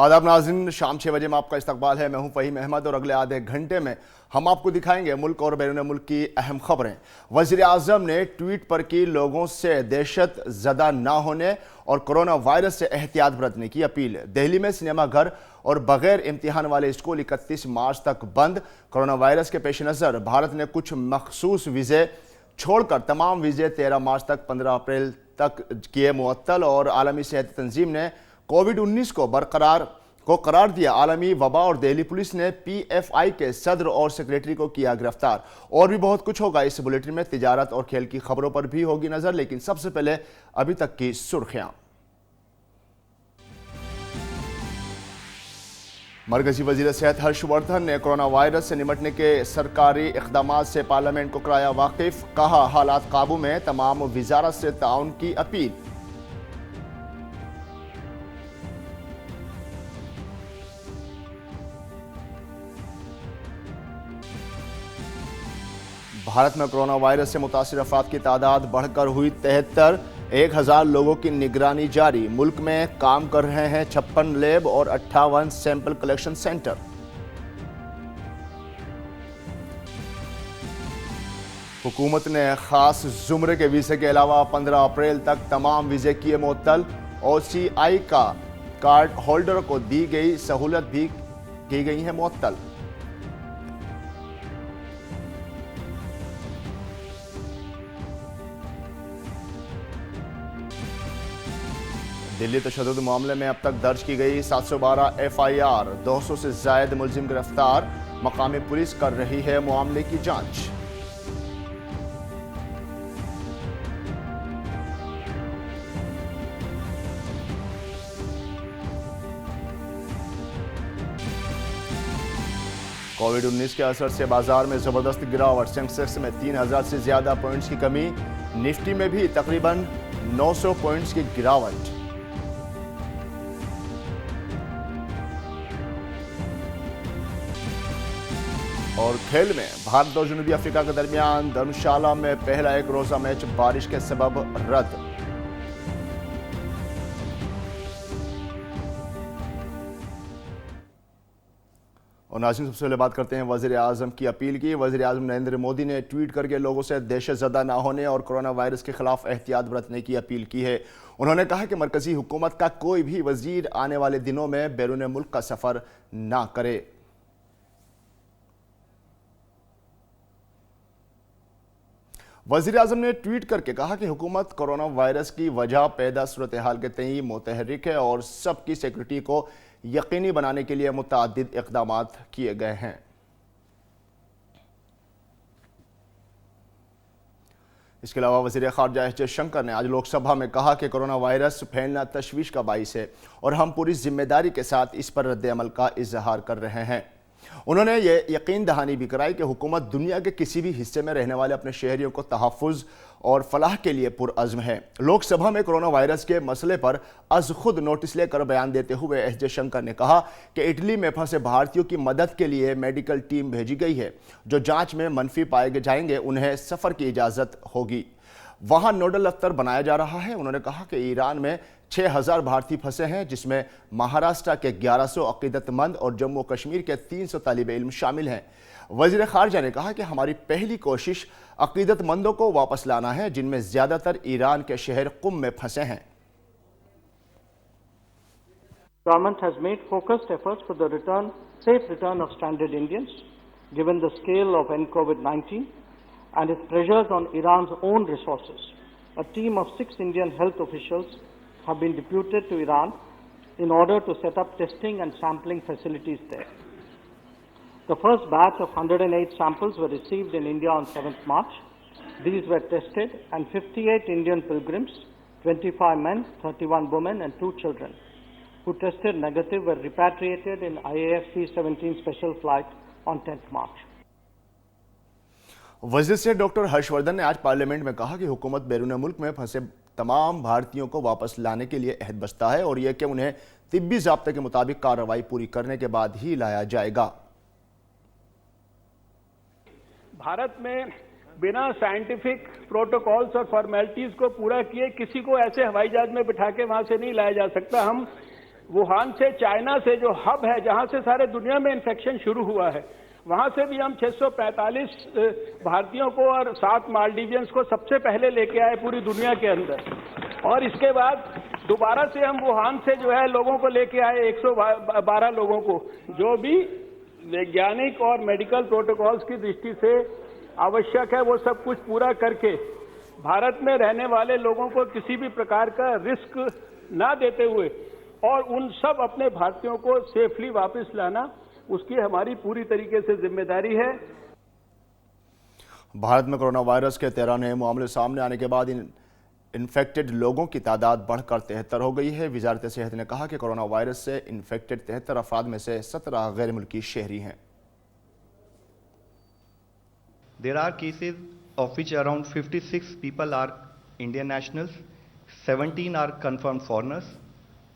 आदाब नाज़रीन, शाम 6 बजे में आपका इस्तकबाल है। मैं हूं फ़हीम अहमद और अगले आधे घंटे में हम आपको दिखाएंगे मुल्क और बैरून मुल्क की अहम खबरें। वज़ीर आज़म ने ट्वीट पर की लोगों से दहशत ज़दा ना होने और कोरोना वायरस से एहतियात बरतने की अपील। दिल्ली में सिनेमा घर और बगैर इम्तिहान वाले स्कूल 31 मार्च तक बंद। कोरोना वायरस के पेश नज़र भारत ने कुछ मखसूस वीज़े छोड़कर तमाम वीज़े 13 मार्च तक 15 अप्रैल तक किए मुअत्तल और आलमी सेहत तंजीम ने कोविड-19 को करार दिया आलमी वबा और दिल्ली पुलिस ने PFI के सदर और सेक्रेटरी को किया गिरफ्तार। और भी बहुत कुछ होगा इस बुलेटिन में। तिजारत और खेल की खबरों पर भी होगी नजर, लेकिन सबसे पहले अभी तक की सुर्खियां। मरकजी वजीर सेहत हर्षवर्धन ने कोरोना वायरस से निपटने के सरकारी इक़दामात से पार्लियामेंट को कराया वाकिफ। कहा, हालात काबू में, तमाम वजारत से ताउन की अपील। भारत में कोरोना वायरस से मुतासिर अफराद की तादाद बढ़कर हुई 73। 1000 लोगों की निगरानी जारी। मुल्क में काम कर रहे हैं 56 लैब और 58 सैंपल कलेक्शन सेंटर। हुकूमत ने खास जुमरे के वीजे के अलावा 15 अप्रैल तक तमाम वीजे किए मुअत्तल। OCI का कार्ड होल्डर को दी गई सहूलत भी की गई है मुअत्तल। दिल्ली तशद्दुद मामले में अब तक दर्ज की गई 712 FIR, 200 से ज्यादा मुलजिम गिरफ्तार। मकामी पुलिस कर रही है मामले की जांच। कोविड-19 के असर से बाजार में जबरदस्त गिरावट। सेंसेक्स में 3000 से ज्यादा पॉइंट्स की कमी। निफ्टी में भी तकरीबन 900 पॉइंट्स की गिरावट। और खेल में भारत और जनूबी अफ्रीका के दरमियान धर्मशाला में पहला एक रोजा मैच बारिश के सबब रद्द। और नाज़रीन, सबसे पहले बात करते हैं वज़ीर आज़म की अपील की। वज़ीर आज़म नरेंद्र मोदी ने ट्वीट करके लोगों से दहशत ज़दा ना होने और कोरोना वायरस के खिलाफ एहतियात बरतने की अपील की है। उन्होंने कहा कि मरकजी हुकूमत का कोई भी वज़ीर आने वाले दिनों में बैरून मुल्क का सफ़र ना करे। वज़ीर आज़म ने ट्वीट करके कहा कि हुकूमत कोरोना वायरस की वजह पैदा सूरत हाल के तई मुतहर्रिक है और सबकी सिक्योरिटी को यकीनी बनाने के लिए मुतअद्दिद इक़दामात किए गए हैं। इसके अलावा वज़ीर ख़ारजा एस जयशंकर ने आज लोकसभा में कहा कि कोरोना वायरस फैलना तशवीश का बाइस है और हम पूरी जिम्मेदारी के साथ इस पर रद्द अमल का इजहार कर रहे हैं। उन्होंने ये यकीन दहानी भी कराई कि हुकूमत दुनिया के किसी भी हिस्से में रहने वाले अपने शहरियों को तहफ़्फ़ुज़ और फलाह के लिए पुरअज़्म है। लोकसभा में कोरोना वायरस के मसले पर अज़ खुद नोटिस लेकर बयान देते हुए एस जयशंकर ने कहा कि इटली में फंसे भारतीयों की मदद के लिए मेडिकल टीम भेजी गई है। जो जांच में मनफी पाए जाएंगे उन्हें सफ़र की इजाज़त होगी। वहाँ नोडल दफ्तर बनाया जा रहा है। उन्होंने कहा कि ईरान में 6000 भारतीय फंसे हैं, जिसमें महाराष्ट्र के 1100 अकीदतमंद और जम्मू कश्मीर के 300 तालिब इल्म शामिल हैं। वज़ीर ख़ारजा ने कहा कि हमारी पहली कोशिश अकीदतमंदों को वापस लाना है, जिनमें ज़्यादातर ईरान के शहर कुम में फंसे हैं। Government has made focused efforts for the safe return of stranded Indians, given the scale of COVID-19 and its pressures on Iran's own resources. A team of 6 Indian health officials have been deputed to Iran in order to set up testing and sampling facilities there. The first batch of 108 samples were received in India on 7th March. These were tested and 58 Indian pilgrims, 25 men, 31 women and 2 children, who tested negative were repatriated in IAF C-17 special flight on 10th March. वज़ीर से doctor Harshvardhan ने आज parliament में कहा कि हुकूमत बैरून मुल्क में फंसे तमाम भारतीयों को वापस लाने के लिए अहद बस्ता है और यह कि उन्हें तिब्बी ज़ाब्ते के मुताबिक कार्रवाई पूरी करने के बाद ही लाया जाएगा। भारत में बिना साइंटिफिक प्रोटोकॉल्स और फॉर्मेलिटीज को पूरा किए किसी को ऐसे हवाई जहाज में बिठा के वहां से नहीं लाया जा सकता। हम वुहान से, चाइना से जो हब है जहां से सारे दुनिया में इन्फेक्शन शुरू हुआ है, वहां से भी हम 645 भारतीयों को और 7 मालदीवियंस को सबसे पहले लेके आए पूरी दुनिया के अंदर। और इसके बाद दोबारा से हम वुहान से जो है लोगों को लेके आए 112 लोगों को, जो भी वैज्ञानिक और मेडिकल प्रोटोकॉल्स की दृष्टि से आवश्यक है वो सब कुछ पूरा करके भारत में रहने वाले लोगों को किसी भी प्रकार का रिस्क ना देते हुए और उन सब अपने भारतीयों को सेफली वापस लाना, उसकी हमारी पूरी तरीके से जिम्मेदारी है। भारत में कोरोना वायरस के 13 नए मामले सामने आने के बाद इन्फेक्टेड लोगों की तादाद बढ़कर 73 हो गई है। वजारत सेहत ने कहा कि कोरोना वायरस से इन्फेक्टेड 73 अफराद में से 17 गैर मुल्की शहरी हैं। There are cases of which around 56 people are Indian nationals, 17 are confirmed foreigners,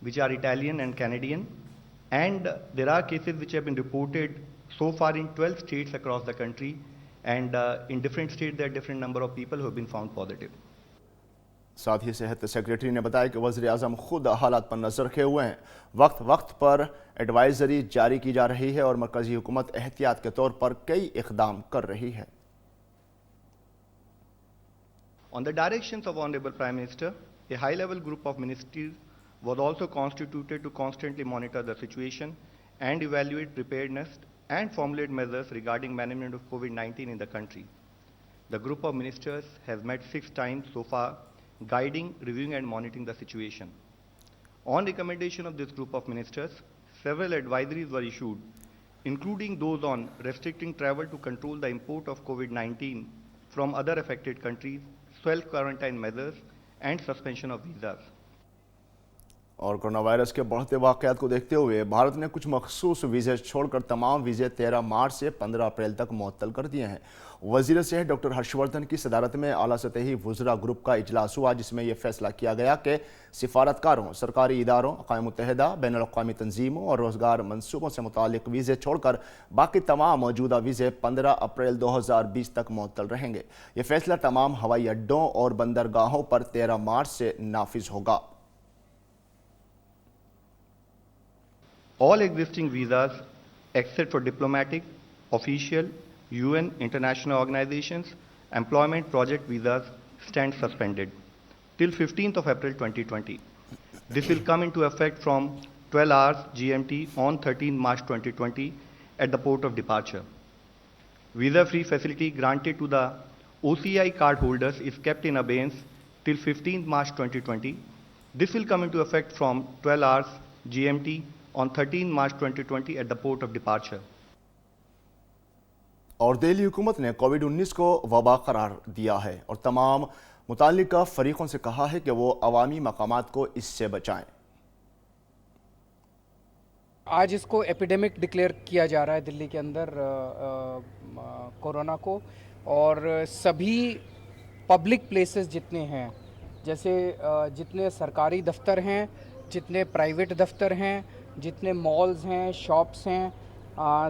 which are Italian and Canadian, and there are cases which have been reported so far in 12 states across the country, and in different states there are different number of people who have been found positive. साथ ही सेहत secretary ने बताया कि वज़ीर आज़म खुद हालात पर नजर रखे हुए हैं। वक्त वक्त पर एडवाइजरी जारी की जा रही है और मरकजी हुकूमत एहतियात के तौर पर कई इक़दाम कर रही है। On the directions of Honorable Prime Minister, a high-level group of ministers was also constituted to constantly monitor the situation and evaluate preparedness and formulate measures regarding management of COVID-19 in the country. The group of ministers has met 6 times so far, guiding, reviewing and monitoring the situation. On recommendation of this group of ministers, several advisories were issued, including those on restricting travel to control the import of COVID-19 from other affected countries, self-quarantine measures and suspension of visas. और corona virus के बढ़ते वाक़यात को देखते हुए भारत ने कुछ मखसूस वीज़े छोड़कर तमाम वीज़े 13 मार्च से 15 अप्रैल तक मुअत्तल कर दिए हैं। वज़ीर सेहत डॉक्टर हर्षवर्धन की सदारत में आला सतही वुज़रा ग्रुप का इजलास हुआ, जिसमें यह फैसला किया गया कि सिफारतकारों, सरकारी इदारों, अक़वाम मुत्तहिदा, बैनुल अक़वामी तंजीमों और रोज़गार मनसूबों से मुतालिक वीज़े छोड़कर बाकी तमाम मौजूदा वीज़े 15 अप्रैल 2020 तक मुअत्तल रहेंगे। ये फैसला तमाम हवाई अड्डों और बंदरगाहों पर 13 मार्च से नाफिज होगा। All existing visas, except for diplomatic, official, UN, international organizations, employment project visas, stand suspended till 15th of April 2020. This will come into effect from 12 hours GMT on 13 March 2020 at the port of departure. Visa-free facility granted to the OCI card holders is kept in abeyance till 15th March 2020. This will come into effect from 12 hours GMT on 13 March 2020 at the port of departure. और दिल्ली हुकूमत ने कोविड-19 को वबा करार दिया है और तमाम मुताल्लिका फरीकों से कहा है कि वो अवामी मकामात को इससे बचाएं। आज इसको एपिडेमिक डिक्लेयर किया जा रहा है दिल्ली के अंदर कोरोना को, और सभी पब्लिक प्लेसेस जितने हैं, जैसे जितने सरकारी दफ्तर हैं, जितने प्राइवेट दफ्तर हैं, जितने मॉल्स हैं, शॉप्स हैं,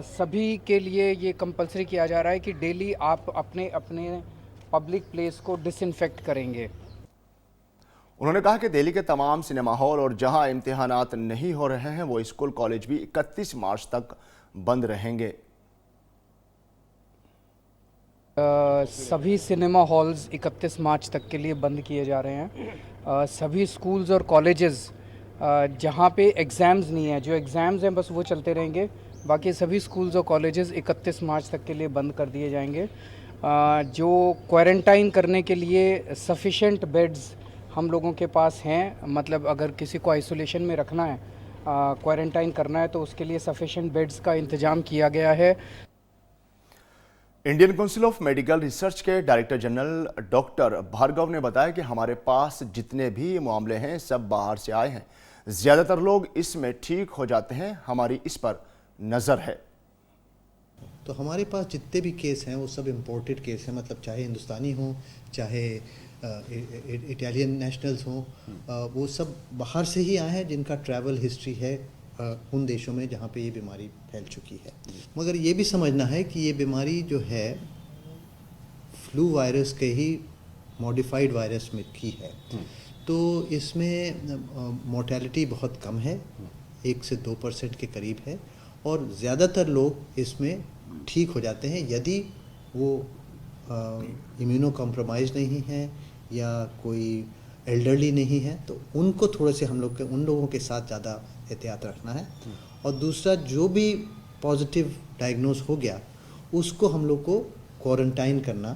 सभी के लिए ये कंपलसरी किया जा रहा है कि डेली आप अपने अपने पब्लिक प्लेस को डिसइंफेक्ट करेंगे। उन्होंने कहा कि दिल्ली के तमाम सिनेमा हॉल और जहां इम्तिहानात नहीं हो रहे हैं वो स्कूल कॉलेज भी 31 मार्च तक बंद रहेंगे। सभी सिनेमा हॉल्स 31 मार्च तक के लिए बंद किए जा रहे हैं। सभी स्कूल्स और कॉलेजेस जहाँ पे एग्ज़ाम्स नहीं है, जो एग्ज़ाम्स हैं बस वो चलते रहेंगे। बाकी सभी स्कूल्स और कॉलेजेस 31 मार्च तक के लिए बंद कर दिए जाएंगे। जो क्वारंटाइन करने के लिए सफिशेंट बेड्स हम लोगों के पास हैं, मतलब अगर किसी को आइसोलेशन में रखना है, क्वारंटाइन करना है, तो उसके लिए सफिशेंट बेड्स का इंतज़ाम किया गया है। Indian council of medical research के डायरेक्टर जनरल डॉक्टर भार्गव ने बताया कि हमारे पास जितने भी मामले हैं सब बाहर से आए हैं। ज़्यादातर लोग इसमें ठीक हो जाते हैं, हमारी इस पर नज़र है। तो हमारे पास जितने भी केस हैं वो सब इम्पोर्टेड केस हैं, मतलब चाहे हिंदुस्तानी हों, चाहे इटालियन नेशनल्स हों, वो सब बाहर से ही आए हैं जिनका ट्रैवल हिस्ट्री है उन देशों में जहाँ पे ये बीमारी फैल चुकी है। मगर ये भी समझना है कि ये बीमारी जो है फ्लू वायरस के ही मॉडिफाइड वायरस में की है, तो इसमें मोर्टेलिटी बहुत कम है, 1 से 2% के करीब है और ज़्यादातर लोग इसमें ठीक हो जाते हैं यदि वो इम्यूनो कॉम्प्रोमाइज़ नहीं है या कोई एल्डरली नहीं है, तो उनको थोड़े से हम लोग के उन लोगों के साथ ज़्यादा एहतियात रखना है। और दूसरा, जो भी पॉजिटिव डायग्नोज हो गया उसको हम लोग को क्वारंटाइन करना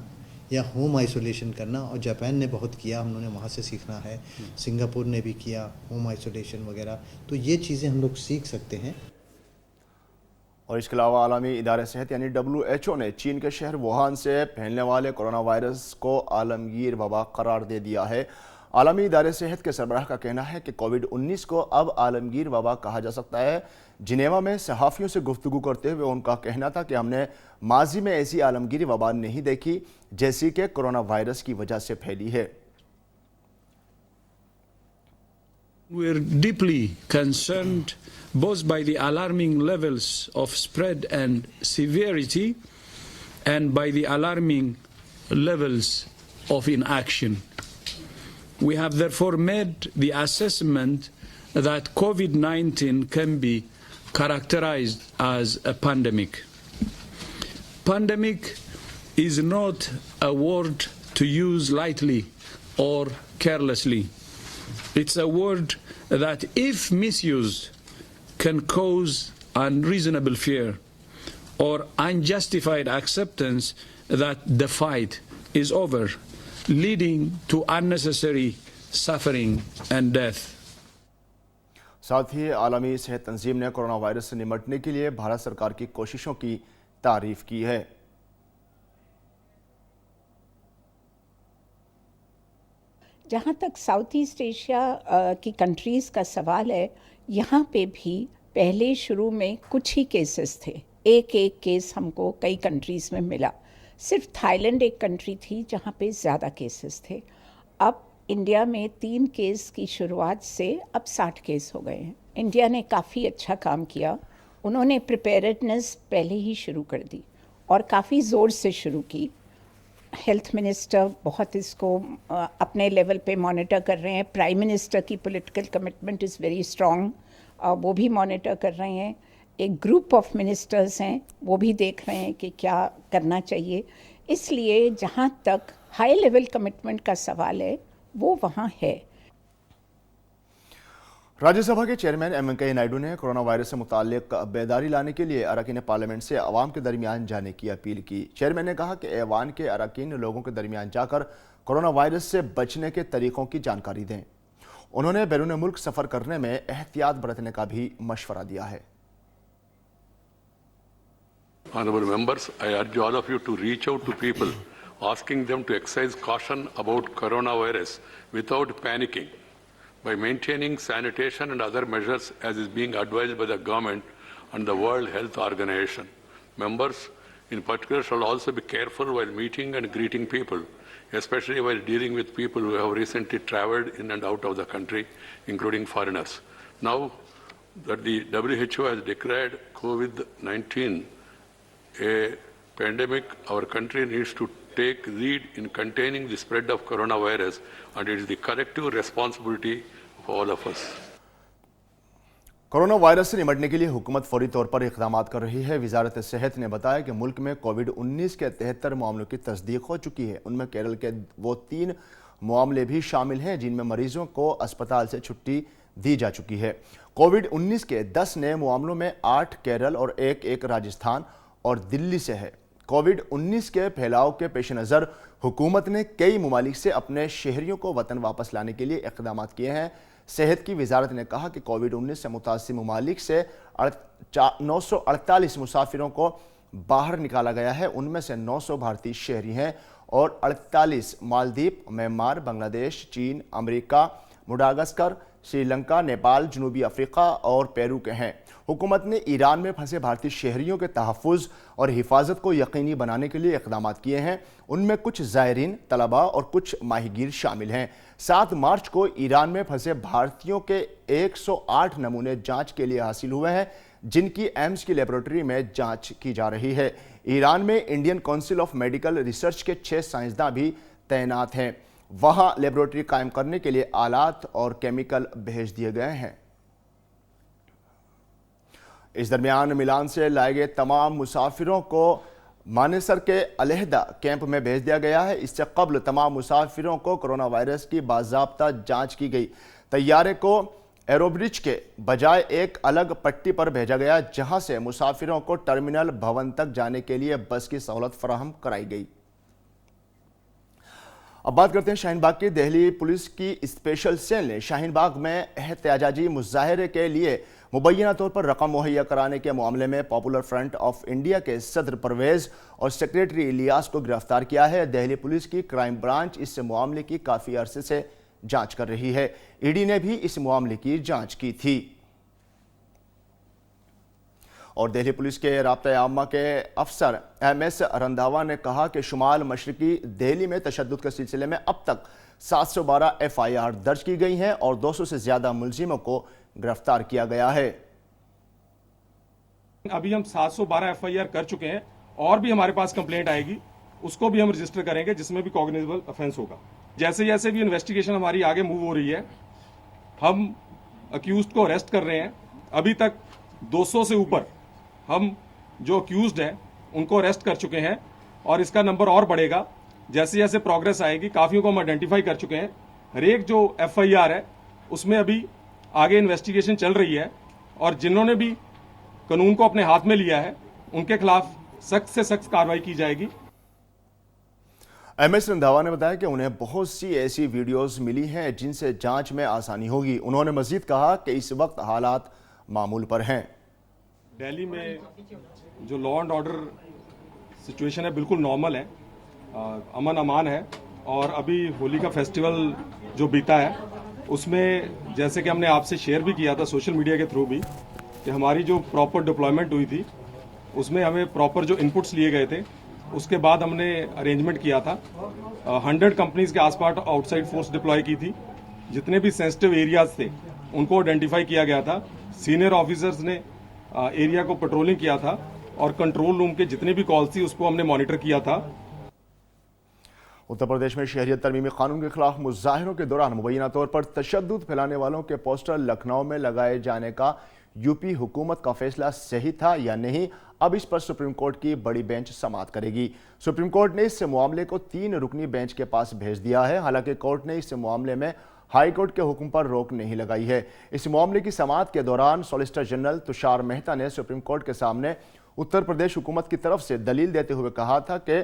या होम आइसोलेशन करना, और जापान ने बहुत किया, हम लोगों ने वहाँ से सीखना है, सिंगापुर ने भी किया होम आइसोलेशन वगैरह, तो ये चीज़ें हम लोग सीख सकते हैं। और इसके अलावा आलमी इदारे सेहत यानी WHO ने चीन के शहर वुहान से फैलने वाले कोरोना वायरस को आलमगीर वबा करार दे दिया है। आलमी इदारे सेहत के सरबराह का कहना है कि कोविड-19 को अब आलमगीर वबा कहा जा सकता है। जिनेवा में सहाफ़ियों से गुफ्तगू करते हुए उनका कहना था कि हमने माजी में ऐसी आलमगीर वबा नहीं देखी जैसी कि कोरोना वायरस की वजह से फैली है। We're deeply concerned both by the alarming levels of spread and severity and by the alarming levels of inaction. We have therefore made the assessment that COVID-19 can be characterized as a pandemic. Pandemic is not a word to use lightly or carelessly. It's a word that, if misused, can cause unreasonable fear or unjustified acceptance that the fight is over, leading to unnecessary suffering and death. साथ ही आलमी सेहत तंजीम ने corona virus से निपटने के लिए भारत सरकार की कोशिशों की तारीफ की है। जहाँ तक साउथ ईस्ट एशिया की कंट्रीज़ का सवाल है, यहाँ पे भी पहले शुरू में कुछ ही केसेस थे, एक केस हमको कई कंट्रीज़ में मिला। सिर्फ थाईलैंड एक कंट्री थी जहाँ पे ज़्यादा केसेस थे। अब इंडिया में 3 केस की शुरुआत से अब 60 केस हो गए हैं। इंडिया ने काफ़ी अच्छा काम किया, उन्होंने प्रिपेयर्डनेस पहले ही शुरू कर दी और काफ़ी ज़ोर से शुरू की। हेल्थ मिनिस्टर बहुत इसको अपने लेवल पे मॉनिटर कर रहे हैं। प्राइम मिनिस्टर की political commitment is very strong, वो भी मॉनिटर कर रहे हैं। एक ग्रुप ऑफ मिनिस्टर्स हैं, वो भी देख रहे हैं कि क्या करना चाहिए। इसलिए जहाँ तक हाई लेवल कमिटमेंट का सवाल है वो वहाँ है। राज्यसभा के चेयरमैन वेंकैया नायडू ने कोरोना वायरस से मुताल्लिक बेदारी लाने के लिए अरकान पार्लियामेंट से अवाम के दरमियान जाने की अपील की। चेयरमैन ने कहा कि ऐवान के अरकान लोगों के दरमियान जाकर कोरोना वायरस से बचने के तरीकों की जानकारी दें। उन्होंने बैरून मुल्क सफ़र करने में एहतियात बरतने का भी मशवरा दिया है। Honorable members, I urge all of you to reach out to people, asking them to exercise caution about coronavirus without panicking by maintaining sanitation and other measures as is being advised by the government and the World Health Organization. Members, in particular, shall also be careful while meeting and greeting people, especially while dealing with people who have recently traveled in and out of the country, including foreigners. Now that the WHO has declared COVID-19 a pandemic, our country needs to take lead in containing the spread of coronavirus, and it is the collective responsibility of all of us. Corona virus से निपटने के लिए हुकूमत फौरी तौर पर इक़दाम कर रही है। वजारत सेहत ने बताया कि मुल्क में कोविड-19 के 73 मामलों की तस्दीक हो चुकी है। उनमें केरल के वो 3 मामले भी शामिल हैं जिनमें मरीजों को अस्पताल से छुट्टी दी जा चुकी है। कोविड-19 के 10 नए मामलों में 8 केरल और एक राजस्थान और दिल्ली से है। कोविड-19 के फैलाव के पेश नज़र हुकूमत ने कई ममालिक से अपने शहरियों को वतन वापस लाने के लिए इक़दाम किए हैं। सेहत की वजारत ने कहा कि कोविड-19 से मुतासिर ममालिक से 948 मुसाफिरों को बाहर निकाला गया है। उनमें से 900 भारतीय शहरी हैं और 48 मालदीव, म्यांमार, बांग्लादेश, चीन, अमेरिका, मुडागास्कर, श्रीलंका, नेपाल, जनूबी अफ्रीका और पेरू के हैं। हुकूमत ने ईरान में फंसे भारतीय शहरियों के तहफ़्फ़ुज़ और हिफाजत को यकीनी बनाने के लिए इक़दाम किए हैं। उनमें कुछ ज़ायरीन, तलबा और कुछ माहिगीर शामिल हैं। 7 मार्च को ईरान में फंसे भारतीयों के 108 नमूने जांच के लिए हासिल हुए हैं, जिनकी एम्स की लेबोरेटरी में जांच की जा रही है। ईरान में Indian council of medical research के 6 साइंसदान भी तैनात हैं। वहाँ लेबोरेटरी कायम करने के लिए आलात और केमिकल भेज दिए गए हैं। इस दरमियान मिलान से लाए गए तमाम मुसाफिरों को मानेसर के अलहदा कैंप में भेज दिया गया है। इससे कबल तमाम मुसाफिरों को कोरोना वायरस की बाज़ाब्ता जांच की गई। तैयारे को एरोब्रिज के बजाय एक अलग पट्टी पर भेजा गया, जहां से मुसाफिरों को टर्मिनल भवन तक जाने के लिए बस की सहूलत फराहम कराई गई। अब बात करते हैं शाहीन बाग की। दिल्ली पुलिस की स्पेशल सेल ने शाहीन बाग में एहतजाजी मुजाहरे के लिए मुबैना तौर पर रकम मुहैया कराने के मामले में पॉपुलर फ्रंट ऑफ इंडिया के सदर परवेज और सेक्रेटरी इलियास को गिरफ्तार किया है। दिल्ली पुलिस की क्राइम ब्रांच इस मामले की काफ़ी अरसे से जांच कर रही है। ईडी ने भी इस मामले की जांच की थी। और दिल्ली पुलिस के राब्ता आम्मा के अफसर MS रंधावा ने कहा कि शुमाल मशरकी दिल्ली में तशद्दुद के सिलसिले में अब तक 712 FIR दर्ज की गई हैं और 200 से ज़्यादा मुलजिमों को गिरफ्तार किया गया है। अभी हम 712 FIR कर चुके हैं और भी हमारे पास कंप्लेंट आएगी, उसको भी हम रजिस्टर करेंगे, जिसमें भी कॉग्निजेबल ऑफेंस होगा। जैसे जैसे भी इन्वेस्टिगेशन हमारी आगे मूव हो रही है, हम अक्यूज्ड को अरेस्ट कर रहे हैं। अभी तक 200 से ऊपर हम जो अक्यूज्ड हैं उनको अरेस्ट कर चुके हैं और इसका नंबर और बढ़ेगा जैसे जैसे प्रोग्रेस आएगी। काफियों को हम आइडेंटिफाई कर चुके हैं। हर एक जो FIR है उसमें अभी आगे इन्वेस्टिगेशन चल रही है और जिन्होंने भी कानून को अपने हाथ में लिया है उनके खिलाफ सख्त से सख्त कार्रवाई की जाएगी। MS रंधावा ने बताया कि उन्हें बहुत सी ऐसी वीडियोस मिली हैं जिनसे जांच में आसानी होगी। उन्होंने मजीद कहा कि इस वक्त हालात मामूल पर हैं। दिल्ली में जो लॉ एंड ऑर्डर सिचुएशन है बिल्कुल नॉर्मल है, अमन अमान है। और अभी होली का फेस्टिवल जो बीता है उसमें जैसे कि हमने आपसे शेयर भी किया था सोशल मीडिया के थ्रू भी कि हमारी जो प्रॉपर डिप्लॉयमेंट हुई थी उसमें हमें प्रॉपर जो इनपुट्स लिए गए थे उसके बाद हमने अरेंजमेंट किया था। 100 कंपनीज के आसपास आउटसाइड फोर्स डिप्लॉय की थी। जितने भी सेंसिटिव एरियाज थे उनको आइडेंटिफाई किया गया था। सीनियर ऑफिसर्स ने एरिया को पेट्रोलिंग किया था और कंट्रोल रूम के जितने भी कॉल्स थी उसको हमने मॉनिटर किया था। उत्तर प्रदेश में शहरियत तरमीमी कानून के खिलाफ मुजाहिरों के दौरान मुबैना तौर पर तशद्दुद फैलाने वालों के पोस्टर लखनऊ में लगाए जाने का यूपी हुकूमत का फैसला सही था या नहीं, अब इस पर सुप्रीम कोर्ट की बड़ी बेंच समाअत करेगी। सुप्रीम कोर्ट ने इस मामले को 3 रुकनी बेंच के पास भेज दिया है। हालांकि कोर्ट ने इस मामले में हाई कोर्ट के हुक्म पर रोक नहीं लगाई है। इस मामले की समाअत के दौरान सॉलिसिटर जनरल तुषार मेहता ने सुप्रीम कोर्ट के सामने उत्तर प्रदेश हुकूमत की तरफ से दलील देते हुए कहा था कि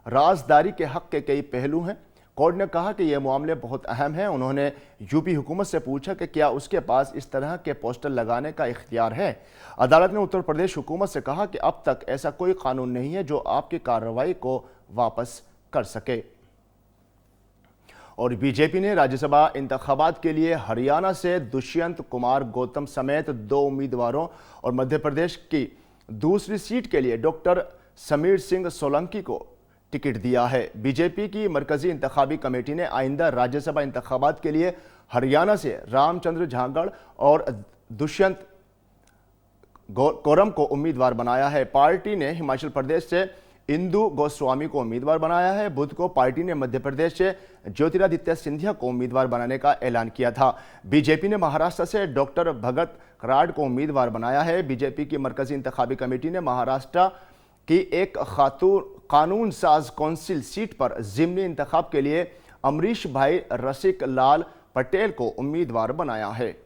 राजदारी के हक के कई पहलू हैं। कोर्ट ने कहा कि यह मामले बहुत अहम हैं। उन्होंने यूपी हुकूमत से पूछा कि क्या उसके पास इस तरह के पोस्टर लगाने का इख्तियार है। अदालत ने उत्तर प्रदेश हुकूमत से कहा कि अब तक ऐसा कोई कानून नहीं है जो आपकी कार्रवाई को वापस कर सके। और बीजेपी ने राज्यसभा इंतखाबात के लिए हरियाणा से दुष्यंत कुमार गौतम समेत 2 उम्मीदवारों और मध्य प्रदेश की दूसरी सीट के लिए डॉक्टर समीर सिंह सोलंकी को टिकट दिया है। बीजेपी की मरकजी इंतखाबी कमेटी ने आइंदा राज्यसभा इंतखाबात के लिए हरियाणा से रामचंद्र झांगड़ और दुष्यंत कोरम को उम्मीदवार बनाया है। पार्टी ने हिमाचल प्रदेश से इंदु गोस्वामी को उम्मीदवार बनाया है। बुध को पार्टी ने मध्य प्रदेश से ज्योतिरादित्य सिंधिया को उम्मीदवार बनाने का ऐलान किया था। बीजेपी ने महाराष्ट्र से डॉक्टर भगत कराड़ को उम्मीदवार बनाया है। बीजेपी की मरकजी इंतखाबी कमेटी ने महाराष्ट्र की एक खातून कानून साज कौंसिल सीट पर ज़िमनी इंतखाब के लिए अमरीश भाई रसिक लाल पटेल को उम्मीदवार बनाया है।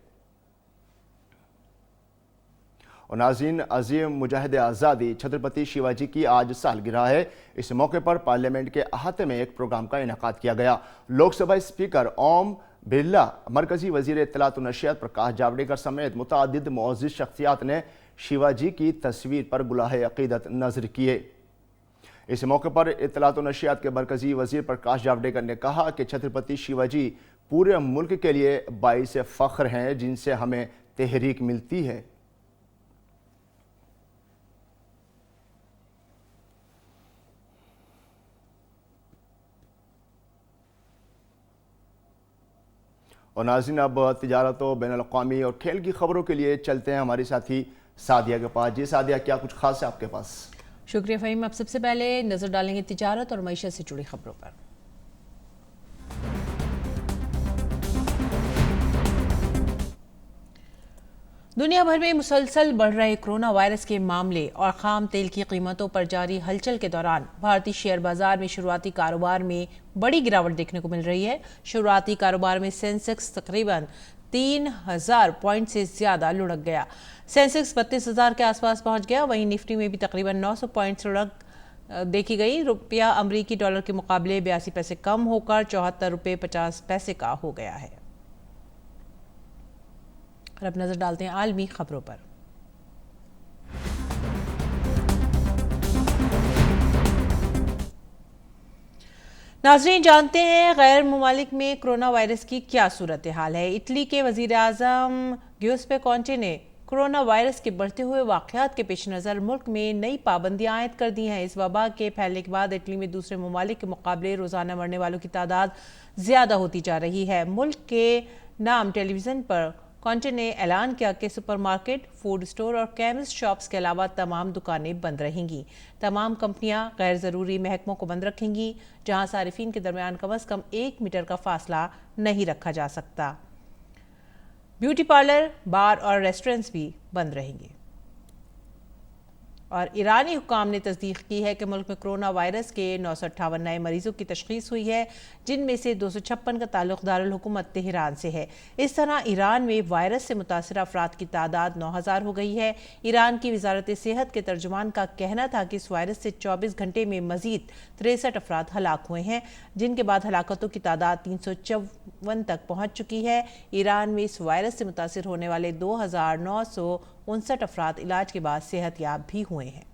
और नाज़रीन, अजीम मुजाहिद आज़ादी छत्रपति शिवाजी की आज सालगिरह है। इस मौके पर पार्लियामेंट के अहाते में एक प्रोग्राम का इनेकाद किया गया। लोकसभा स्पीकर ओम बिरला, मरकजी वजीर इत्तलात व नशियात प्रकाश जावड़ेकर समेत मुतादिद मुअज़्ज़िज़ शख्सियात ने शिवाजी की तस्वीर पर गुलाहे अक़ीदत नज़र किए। इस मौके पर इत्तलात व नशियात के मरकजी वजीर प्रकाश जावड़ेकर ने कहा कि छत्रपति शिवाजी पूरे मुल्क के लिए बाइस फ़ख्र हैं, जिनसे हमें तहरीक मिलती है। और नाज़रीन, अब तिजारत व बैनुल-अक़वामी और खेल की खबरों के लिए चलते हैं हमारी साथी सादिया के पास। जी सादिया, क्या कुछ खास है आपके पास? शुक्रिया फ़हीम। अब सबसे पहले नजर डालेंगे तिजारत और मईशत से जुड़ी खबरों पर। दुनिया भर में मुसलसल बढ़ रहे कोरोना वायरस के मामले और खाम तेल की कीमतों पर जारी हलचल के दौरान भारतीय शेयर बाजार में शुरुआती कारोबार में बड़ी गिरावट देखने को मिल रही है। शुरुआती कारोबार में सेंसेक्स तकरीबन 3000 पॉइंट से ज्यादा लुढ़क गया। सेंसेक्स 32,000 के आसपास पहुंच गया। वहीं निफ्टी में भी तकरीबन 900 पॉइंट लुढ़क देखी गई। रुपया अमरीकी डॉलर के मुकाबले 82 पैसे कम होकर 74 रुपये 50 पैसे का हो गया है। और अब नजर डालते हैं आलमी खबरों पर। नाजरीन, जानते हैं गैर मुमालिक में कोरोना वायरस की क्या सूरत हाल है। इटली के वजीर आजम ग्यूसेप्पे कॉन्टे ने कोरोना वायरस के बढ़ते हुए वाकयात के पेश नज़र मुल्क में नई पाबंदियां आयद कर दी हैं। इस वबा के फैलने के बाद इटली में दूसरे ममालिक के मुकाबले रोजाना मरने वालों की तादाद ज्यादा होती जा रही है। मुल्क के नाम टेलीविजन पर कॉन्टे ने ऐलान किया कि सुपरमार्केट, फूड स्टोर और केमिस्ट शॉप्स के अलावा तमाम दुकानें बंद रहेंगी। तमाम कंपनियां गैर ज़रूरी महकमों को बंद रखेंगी, जहां सारिफीन के दरमियान कम अज़ कम 1 मीटर का फासला नहीं रखा जा सकता। ब्यूटी पार्लर, बार और रेस्टोरेंट्स भी बंद रहेंगे। और ईरानी हुकाम ने तस्दीक की है कि मुल्क में कोरोना वायरस के 958 नए मरीजों की तशखीस हुई है, जिनमें से 256 का ताल्लुक दारुल हुकूमत तेहरान से है। इस तरह ईरान में वायरस से मुतासर अफराद की तादाद 9000 हो गई है। ईरान की वजारत सेहत के तर्जुमान का कहना था कि इस वायरस से 24 घंटे में मजीद 63 अफराद हलाक हुए हैं, जिनके बाद हलाकतों की तादाद 354 तक पहुँच चुकी है। ईरान में इस वायरस से मुतासर होने वाले 2959 अफराद इलाज के बाद सेहतयाब भी हुए हैं।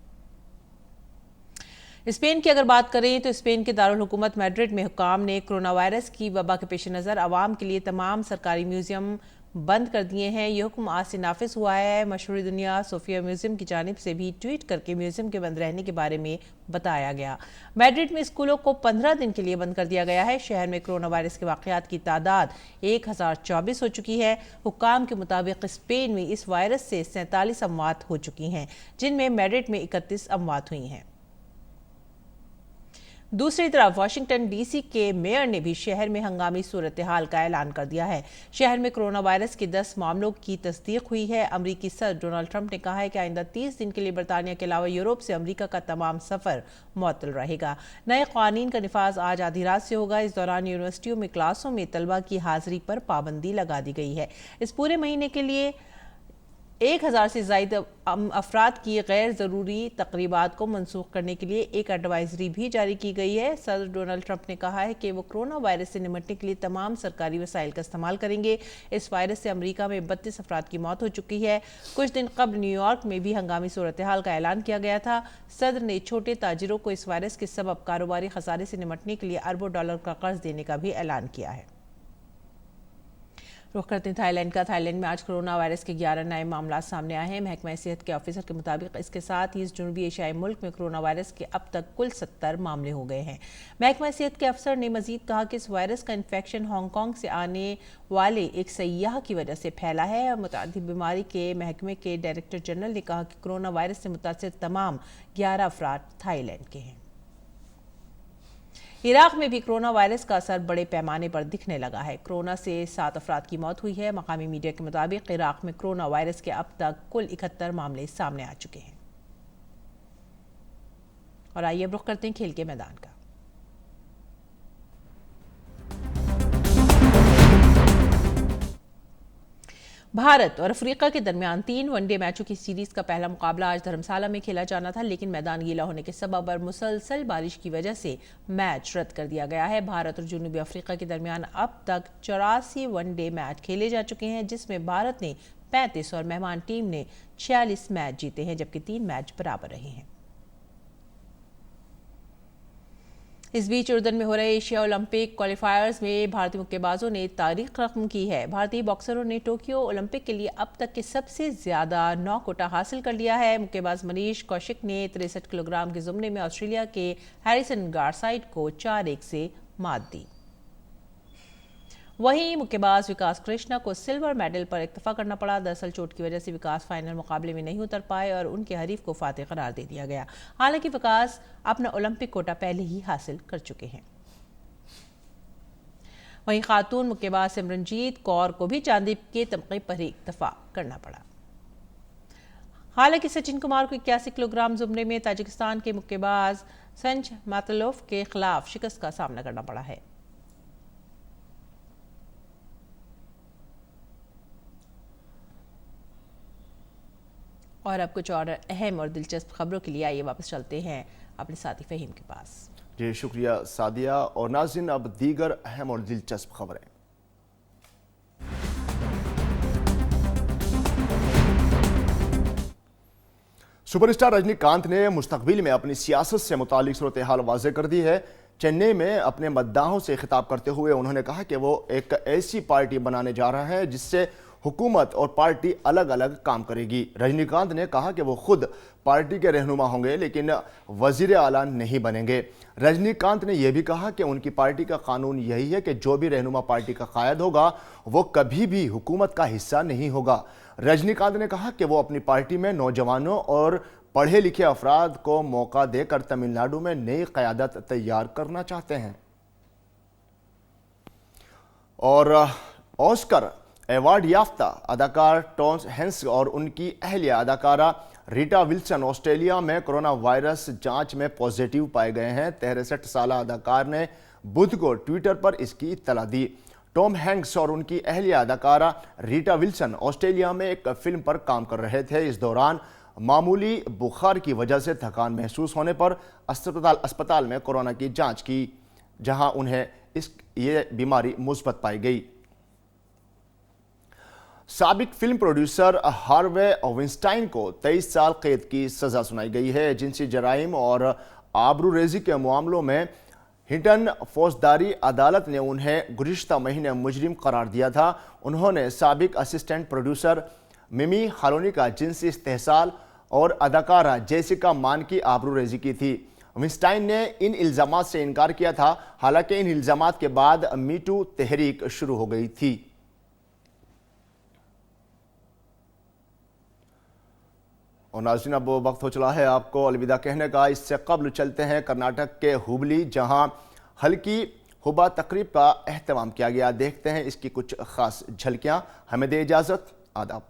स्पेन की अगर बात करें तो स्पेन के दारुल हुकूमत मैड्रिड में हुकाम ने कोरोना वायरस की वबा के पेश नज़र आवाम के लिए तमाम सरकारी म्यूजियम बंद कर दिए हैं। यह हुक्म आज से नाफिज हुआ है। मशहूर दुनिया सोफिया म्यूजियम की जानिब से भी ट्वीट करके म्यूजियम के बंद रहने के बारे में बताया गया। मैड्रिड में स्कूलों को 15 दिन के लिए बंद कर दिया गया है। शहर में कोरोना वायरस के वाकयात की तादाद 1024 हो चुकी है। हुक्काम के मुताबिक स्पेन में इस वायरस से 47 अमवात हो चुकी हैं, जिनमें मैड्रिड में 31 अमवात हुई हैं। दूसरी तरफ वाशिंगटन डीसी के मेयर ने भी शहर में हंगामी सूरत हाल का ऐलान कर दिया है। शहर में कोरोना वायरस के 10 मामलों की तस्दीक हुई है। अमरीकी सदर डोनाल्ड ट्रंप ने कहा है कि आइंदा 30 दिन के लिए बरतानिया के अलावा यूरोप से अमरीका का तमाम सफर मुअत्तल रहेगा। नए कानून का निफाज आज आधी रात से होगा। इस दौरान यूनिवर्सिटियों में क्लासों में तलबा की हाजिरी पर पाबंदी लगा दी गई है। इस पूरे महीने के लिए 1000 से ज़ायद अफराद की गैर ज़रूरी तकरीबात को मनसूख करने के लिए एक एडवाइजरी भी जारी की गई है। सदर डोनाल्ड ट्रंप ने कहा है कि वो कोरोना वायरस से निपटने के लिए तमाम सरकारी वसाइल का इस्तेमाल करेंगे। इस वायरस से अमेरिका में 32 अफराद की मौत हो चुकी है। कुछ दिन कबल न्यूयॉर्क में भी हंगामी सूरत हाल का ऐलान किया गया था। सदर ने छोटे ताजिरों को इस वायरस के सबब कारोबारी खसारे से निपटने के लिए अरबों डॉलर का कर्ज देने का भी ऐलान किया है। रुख करते हैं थाईलैंड का। थाईलैंड में आज कोरोना वायरस के 11 नए मामला सामने आए हैं। महकमा सेहत के ऑफिसर के मुताबिक इसके साथ ही इस जनूबी एशियाई मुल्क में कोरोना वायरस के अब तक कुल 70 मामले हो गए हैं। महकमा सेहत के अफसर ने मजीद कहा कि इस वायरस का इन्फेक्शन हांगकांग से आने वाले एक सयाह की वजह से फैला है। मुतादिद बीमारी के महकमे के डायरेक्टर जनरल ने कहा कि कोरोना वायरस से मुतासिर तमाम 11 अफराद थाईलैंड के हैं। इराक में भी कोरोना वायरस का असर बड़े पैमाने पर दिखने लगा है। कोरोना से 7 अफराद की मौत हुई है। मकामी मीडिया के मुताबिक इराक में कोरोना वायरस के अब तक कुल 71 मामले सामने आ चुके हैं। और आइए अब रुख करते हैं खेल के मैदान का। भारत और अफ्रीका के दरमियान 3 वनडे मैचों की सीरीज का पहला मुकाबला आज धर्मशाला में खेला जाना था, लेकिन मैदान गीला होने के सबब और मुसलसल बारिश की वजह से मैच रद्द कर दिया गया है। भारत और जनूबी अफ्रीका के दरमियान अब तक 84 वनडे मैच खेले जा चुके हैं, जिसमें भारत ने 35 और मेहमान टीम ने 46 मैच जीते हैं, जबकि 3 मैच बराबर रहे हैं। इस बीच उर्दन में हो रहे एशिया ओलंपिक क्वालिफायर्स में भारतीय मुक्केबाजों ने तारीख रकम की है। भारतीय बॉक्सरों ने टोक्यो ओलंपिक के लिए अब तक के सबसे ज्यादा 9 कोटा हासिल कर लिया है। मुक्केबाज मनीष कौशिक ने 63 किलोग्राम के जुमरे में ऑस्ट्रेलिया के हैरिसन गारसाइड को 4-1 से मात दी। वहीं मुक्केबाज विकास कृष्णा को सिल्वर मेडल पर इक्तफा करना पड़ा। दरअसल चोट की वजह से विकास फाइनल मुकाबले में नहीं उतर पाए और उनके हरीफ को फातेह करार दे दिया गया। हालांकि विकास अपना ओलंपिक कोटा पहले ही हासिल कर चुके हैं। वहीं खातून मुक्केबाज सिमरनजीत कौर को भी चांदी के तमगे पर ही इक्तफा करना पड़ा। हालांकि सचिन कुमार को 81 किलोग्राम जुमरे में ताजिकिस्तान के मुक्केबाज संज मातलोव के खिलाफ शिकस्त का सामना करना पड़ा है। और अब कुछ और अहम और दिलचस्प खबरों के लिए आइए वापस चलते हैं अपने साथी फहीम के पास। जी शुक्रिया सादिया। और नाज़रीन, अब दीगर अहम और दिलचस्प खबरें। सुपरस्टार रजनीकांत ने मुस्तकबिल में अपनी सियासत से मुतालिक सूरत हाल वाज़ेह कर दी है। चेन्नई में अपने मतदाताओं से खिताब करते हुए उन्होंने कहा कि वो एक ऐसी पार्टी बनाने जा रहा है जिससे हुकूमत और पार्टी अलग अलग काम करेगी। रजनीकांत ने कहा कि वो खुद पार्टी के रहनुमा होंगे लेकिन वजीर आला नहीं बनेंगे। रजनीकांत ने यह भी कहा कि उनकी पार्टी का कानून यही है कि जो भी रहनुमा पार्टी का कायद होगा वो कभी भी हुकूमत का हिस्सा नहीं होगा। रजनीकांत ने कहा कि वो अपनी पार्टी में नौजवानों और पढ़े लिखे अफराद को मौका देकर तमिलनाडु में नई क़यादत तैयार करना चाहते हैं। और ऑस्कर अवार्ड याफ्ता अदाकार टॉम हैंक्स और उनकी अहलिया अदाकारा रीटा विल्सन ऑस्ट्रेलिया में कोरोना वायरस जांच में पॉजिटिव पाए गए हैं। 63 साल अदाकार ने बुध को ट्विटर पर इसकी इत्तला दी। टॉम हैंक्स और उनकी अहलिया अदाकारा रीटा विल्सन ऑस्ट्रेलिया में एक फिल्म पर काम कर रहे थे। इस दौरान मामूली बुखार की वजह से थकान महसूस होने पर अस्पताल में कोरोना की जांच की, जहां उन्हें ये बीमारी मुस्बत पाई गई। साबिक फिल्म प्रोड्यूसर हार्वे वाइनस्टाइन को 23 साल कैद की सजा सुनाई गई है। जिनसी जराइम और आबरूरेजी के मामलों में हिटन फौजदारी अदालत ने उन्हें गुज़िश्ता महीने मुजरिम करार दिया था। उन्होंने साबिक असिस्टेंट प्रोड्यूसर मिमी हालोनी का जिनसी इस्तेहसाल और अदाकारा जेसिका मान की आबरूरेजी की थी। वाइनस्टाइन ने इन इल्ज़ामात से इनकार किया था। हालांकि इन इल्ज़ामात के बाद मीटू तहरीक शुरू हो गई थी। और नाज़रीन, अब वक्त हो चला है आपको अलविदा कहने का। इससे कबल चलते हैं कर्नाटक के हुबली, जहां हल्की हुबा तकरीब का एहतमाम किया गया। देखते हैं इसकी कुछ खास झलकियां। हमें दे इजाज़त। आदाब।